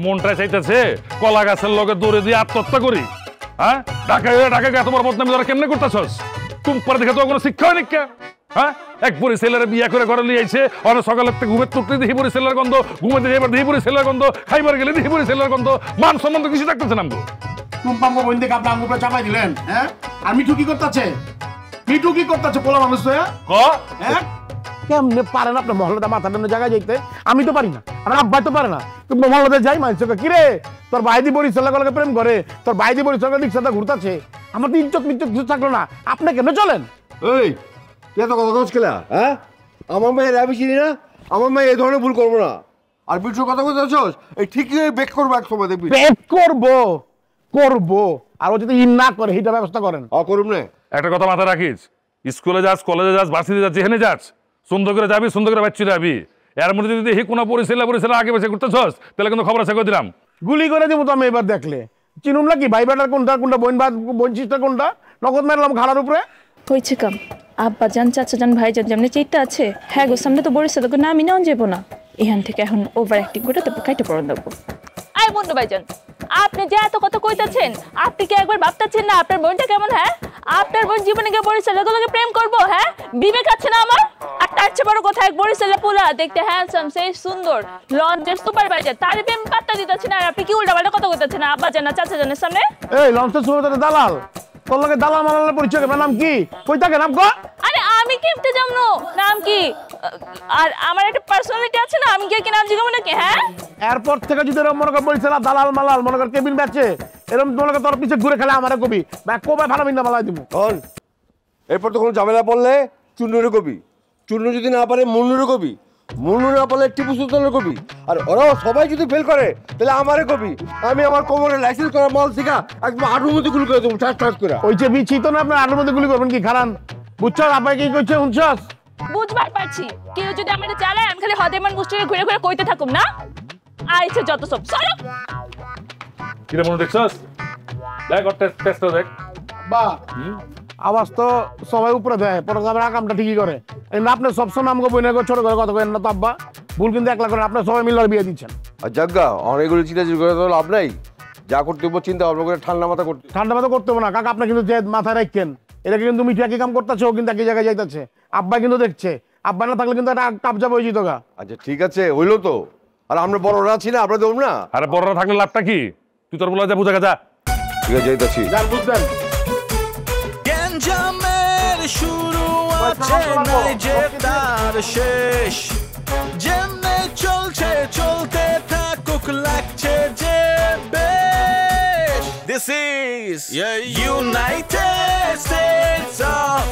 মনটা চাইতেছে কলা গাছের লগে দৌড়ে দিয়ে আত্মহত্যা করি। হ্যাঁ, ঢাকা তোমার বদনামি ধরা কেমনে করতেছস? তোমার দেখে তো কোনো শিক্ষা হয় নিকা। হ্যাঁ, এক বুড়ি ছেলেরা বিয়া করে ঘরে লিয়ে আইছে, অনেক সকালের থেকে ঘুমের টুকরি দেখি বুড়ি ছেলের গন্ধ, ঘুমেতে যাইবার দেখি বুড়ি ছেলের গন্ধ, খাইবার গেলে দেখি বুড়ি ছেলের গন্ধ, মান সম্মান তো কিছু থাকতেছে না। টুম্পাঙ্গ বোন থেকে আপনার আঙ্গুর চাপাই দিলেন। হ্যাঁ, আর মিঠু কি করতেছে? মিঠু কি করতেছে? পোলা মানুষ তো। হ্যাঁ, কেমনে পারেন আপনার মহল্লাটা মাথা টানো জায়গায় যাইতে? আমি তো পারি না, আমার আব্বাই তো পারে না। মহল্লাতে যাই মানুষকে, কিরে তোর ভাইদি বরিশালকে প্রেম করে, তোর ভাইদি বরিশালকে রিক্সাতে ঘুরতেছে, আমার তো ইজ্জত মিজ্জত কিছু থাকলো না। আপনি কেন চলেন? এই তুই এত কথা দোষ খেলা? হ্যাঁ, আমার মেয়ের আমি চিনি না, আমার মেয়ে এই ধরনের ভুল করবো না। আর বিটুর কথা বলতে চাচ্ছস, এই ঠিকই বেক করবো এক সময়, দেখবি। বেক করবো আর ও যদি না করে হিটা ব্যবস্থা করেন। করুম না। একটা কথা মাথায় রাখিস, স্কুলে যাস, কলেজে যাস, ভার্সিটি যাস, যেখানে যাস সুন্দর করে যাবি, সুন্দর করে বাচ্চি যাবি। এর মধ্যে যদি দেখি কোনো পরিচালনা আগে বসে করতেছস, তাহলে কিন্তু খবর আছে, দিলাম গুলি করে দিব। তো আমি এবার দেখলে চিনুম না কি ভাই বেটার কোনটা কোনটা বোন সিস্টার কোনটা, নগদ মারলাম ঘাড়ার উপরে। হয়েছে কাম, আব্বা জান, চাচা জান, ভাই জান যেমনি চিন্তা আছে, হ্যাঁ গো সামনে তো বরিশাল না, আমি নাও যাবো না। এখান থেকে এখন ওভার অ্যাক্টিং করে তারপর কাইটে পড়ান দেবো। আয় বন্ধু ভাইজান, আপনি যে এত কথা কইতাছেন, আপনি কি একবার ভাবতেছেন না আপনার বোনটা কেমন? হ্যাঁ, আপনার বোন জীবনে গিয়ে বরিশালের লোকে প্রেম করবো? হ্যাঁ, বিবেক আছে না আমার? আর তার চেয়ে বড় কথা, এক বরিশালের পোলা দেখতে হ্যান্ডসাম, সেই সুন্দর, লঞ্চের সুপারভাইজার, তার প্রেম পাত্তা দিতেছেন। আর আপনি কি উল্টা পাল্টা কথা কইতাছেন আব্বা জান না চাচা জানের সামনে? এই লঞ্চের সুপারভাইজার দালাল, তোর লগে দালাল মালালের পরিচয় কেমন? নাম কি? কই থাকে নাম কো? আরে আমি কেমতে জানবো নাম কি? আর আমার একটা পার্সোনালিটি আছে না, আমি কি নাম জিগাবো নাকি? হ্যাঁ, এরপর থেকে যদি এরকম মনে কর বলছিল দালাল মালাল, মনে কর কেবিন বেচে, এরকম মনে কর তোর পিছে ঘুরে খেলে আমারে কবি বা কোবাই ভালো বিন্দা মালাই দিব। এরপর তো কোনো ঝামেলা পড়লে চুন্নুরে কবি, চুন্নু যদি না পারে মুন্নুরে কবি, মুন্নু না পারলে টিপু সুলতানের কবি, আর ওরাও সবাই যদি ফেল করে তাহলে আমারে কবি। আমি আমার কোমরে লাইসেন্স করা মাল শিখা একদম আটুর মধ্যে গুলি করে দেবো, ঠাস করে। ওই যে বিচি তো না আপনার আটুর মধ্যে গুলি করবেন কি? খারান বুঝছো আব্বাই কি কইছে শুনছস? বুঝবার পারছি, কেউ যদি আমাকে চালায় আমি খালি হদেমান গোষ্ঠীকে ঘুরে ঘুরে কইতে থাকুম না। আইছে যত সব সরো। কিরে মনে দেখছস? দেখ ওর টেস্ট দেখ। বা আওয়াজ তো সবাই উপরে দেয়, পরে আবার কামটা ঠিকই করে। এই না আপনি সবসময় আমাকে বইনে ছোট করে কথা কেন না তো আব্বা? ভুল কিন্তু একলা করে আপনার সবাই মিলে বিয়ে দিচ্ছেন। আর জাগা অনেকগুলো চিন্তা করে তো লাভ নাই, যা করতে হবে চিন্তা ভাবনা করে ঠান্ডা মাথা করতে। ঠান্ডা মাথা করতে হবে না কাকা, আপনি কিন্তু যে মাথায় রাখছেন এটা কিন্তু মিঠু একই কাম করতেছে, ও কিন্তু একই জায়গায় যাইতেছে। আব্বা কিন্তু দেখছে, আব্বা না থাকলে কিন্তু একটা কাপ যাবে ওই জিতগা। আচ্ছা ঠিক আছে, হইলো তো। আর আমরা বড়রা আছি না, আমরা দেব না। আরে বড়রা থাকলে লাভটা কি? তুই তোর বলা যা বুঝা যা। ঠিক আছে যাইতাছি। যান বুঝলেন গ্যাঞ্জামের শুরু আছে নাই যে তার শেষ, যেমনে চলছে চলতে থাকুক লাগছে যে বেশ। This is United States of